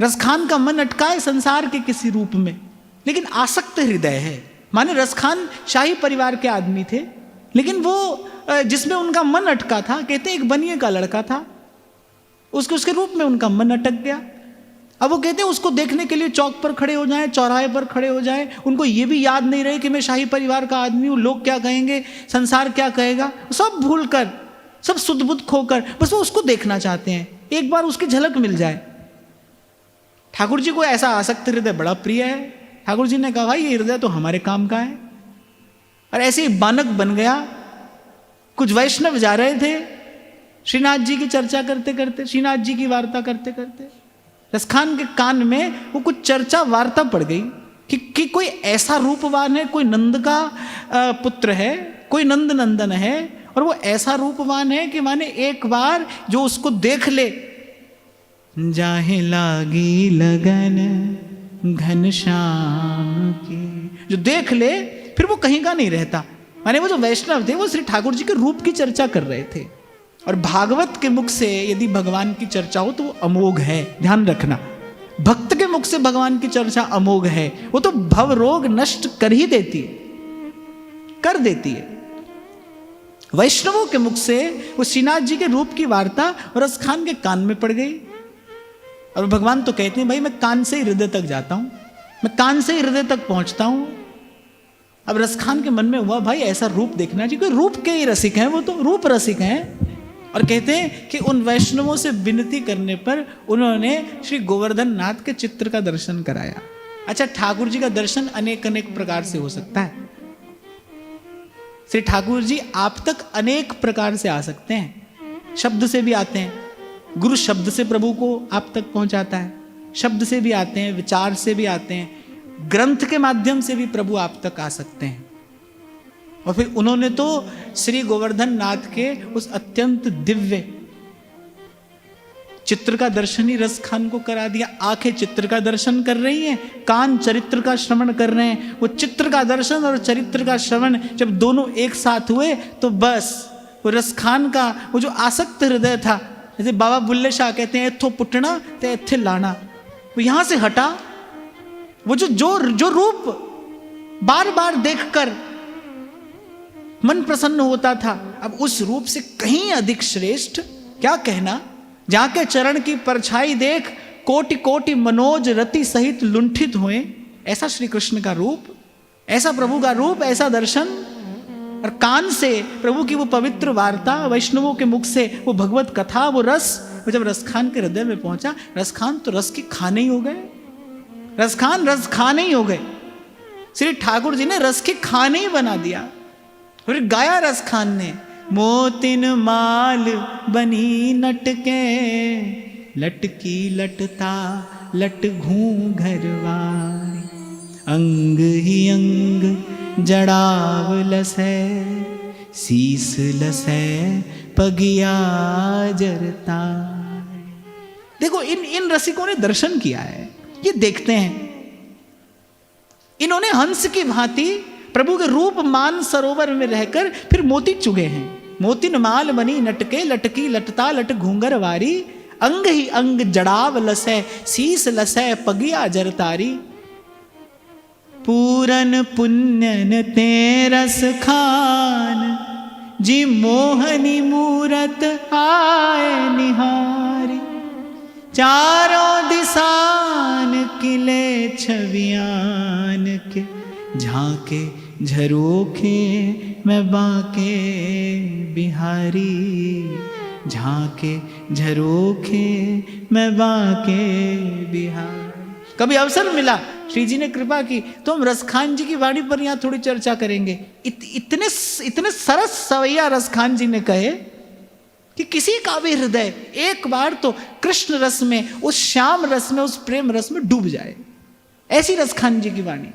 रसखान का मन अटका है संसार के किसी रूप में, लेकिन आसक्त हृदय है। माने रसखान शाही परिवार के आदमी थे, लेकिन वो जिसमें उनका मन अटका था, कहते हैं एक बनिए का लड़का था, उसके रूप में उनका मन अटक गया। अब वो कहते हैं उसको देखने के लिए चौक पर खड़े हो जाएं, चौराहे पर खड़े हो जाएं, उनको ये भी याद नहीं रहे कि मैं शाही परिवार का आदमी हूँ, लोग क्या कहेंगे, संसार क्या कहेगा, सब भूल कर, सब सुध बुध खोकर बस वो उसको देखना चाहते हैं, एक बार उसकी झलक मिल जाए। ठाकुर जी को ऐसा आसक्त हृदय बड़ा प्रिय है। ठाकुर जी ने कहा भाई ये हृदय तो हमारे काम का है। और ऐसे ही बानक बन गया। कुछ वैष्णव जा रहे थे श्रीनाथ जी की चर्चा करते करते, श्रीनाथ जी की वार्ता करते करते, रसखान के कान में वो कुछ चर्चा वार्ता पड़ गई कि कोई ऐसा रूपवान है, कोई नंद का पुत्र है, कोई नंद नंदन है, और वो ऐसा रूपवान है कि माने एक बार जो उसको देख ले, जाहे लागी लगन घनश्याम की, जो देख ले फिर वो कहीं का नहीं रहता। माने वो जो वैष्णव थे वो श्री ठाकुर जी के रूप की चर्चा कर रहे थे। और भागवत के मुख से यदि भगवान की चर्चा हो तो वो अमोघ है, ध्यान रखना। भक्त के मुख से भगवान की चर्चा अमोघ है, वो तो भव रोग नष्ट कर ही देती है, कर देती है। वैष्णवों के मुख से वो श्रीनाथ जी के रूप की वार्ता रसखान के कान में पड़ गई। और भगवान तो कहते हैं भाई मैं कान से ही हृदय तक जाता हूं, मैं कान से ही हृदय तक पहुंचता हूं। अब रसखान के मन में हुआ भाई ऐसा रूप देखना चाहिए, कोई रूप के ही रसिक हैं, वो तो रूप रसिक हैं। और कहते हैं कि उन वैष्णवों से विनती करने पर उन्होंने श्री गोवर्धन नाथ के चित्र का दर्शन कराया। अच्छा, ठाकुर जी का दर्शन अनेक अनेक प्रकार से हो सकता है। श्री ठाकुर जी आप तक अनेक प्रकार से आ सकते हैं। शब्द से भी आते हैं, गुरु शब्द से प्रभु को आप तक पहुंचाता है, शब्द से भी आते हैं, विचार से भी आते हैं, ग्रंथ के माध्यम से भी प्रभु आप तक आ सकते हैं। और फिर उन्होंने तो श्री गोवर्धन नाथ के उस अत्यंत दिव्य चित्र का दर्शन ही रसखान को करा दिया। आंखें चित्र का दर्शन कर रही हैं, कान चरित्र का श्रवण कर रहे हैं। वो चित्र का दर्शन और चरित्र का श्रवण जब दोनों एक साथ हुए तो बस वो रसखान का वो जो आसक्त हृदय था, जैसे बाबा बुल्ले शाह कहते हैं इत्थो पुटना ते इत्थे लाना, वो यहां से हटा। वो जो रूप बार बार देखकर मन प्रसन्न होता था, अब उस रूप से कहीं अधिक श्रेष्ठ क्या कहना। जाके चरण की परछाई देख कोटि कोटि मनोज रति सहित लुंठित हुए। ऐसा श्री कृष्ण का रूप, ऐसा प्रभु का रूप, ऐसा दर्शन। और कान से प्रभु की वो पवित्र वार्ता, वैष्णवों के मुख से वो भगवत कथा, वो रस, वो जब रसखान के हृदय में पहुंचा, रसखान तो रस की खाने ही हो गए। रसखान रस खाने ही हो गए। श्री ठाकुर जी ने रस के खाने ही बना दिया। फिर गाया रसखान ने, मोतिन माल बनी नटके, लटकी लटता लट घूंघरवारी, अंग ही अंग जड़ाव लसै, शीस लसै पगिया जरता। देखो इन रसिकों ने दर्शन किया है, ये देखते हैं। इन्होंने हंस की भांति प्रभु के रूप मान सरोवर में रहकर फिर मोती चुगे हैं। मोतिन माल बनी नटके, लटकी लटता लट घूंगर वारी, अंग ही अंग जड़ाव लसै, शीस लसै पगिया जरतारी। पूरन पुण्यन ते रस खान, जी मोहनी मूरत आए निहारी, चारों दिसान किले छवियान के, झांके झरोखे मैं बाके बिहारी, झांके झरोखे मैं बाके बिहारी। कभी अवसर मिला, श्री जी ने कृपा की तो हम रसखान जी की वाणी पर यहाँ थोड़ी चर्चा करेंगे। इतने सरस सवैया रसखान जी ने कहे कि किसी का भी हृदय एक बार तो कृष्ण रस में, उस श्याम रस में, उस प्रेम रस में डूब जाए। ऐसी रसखान जी की वाणी।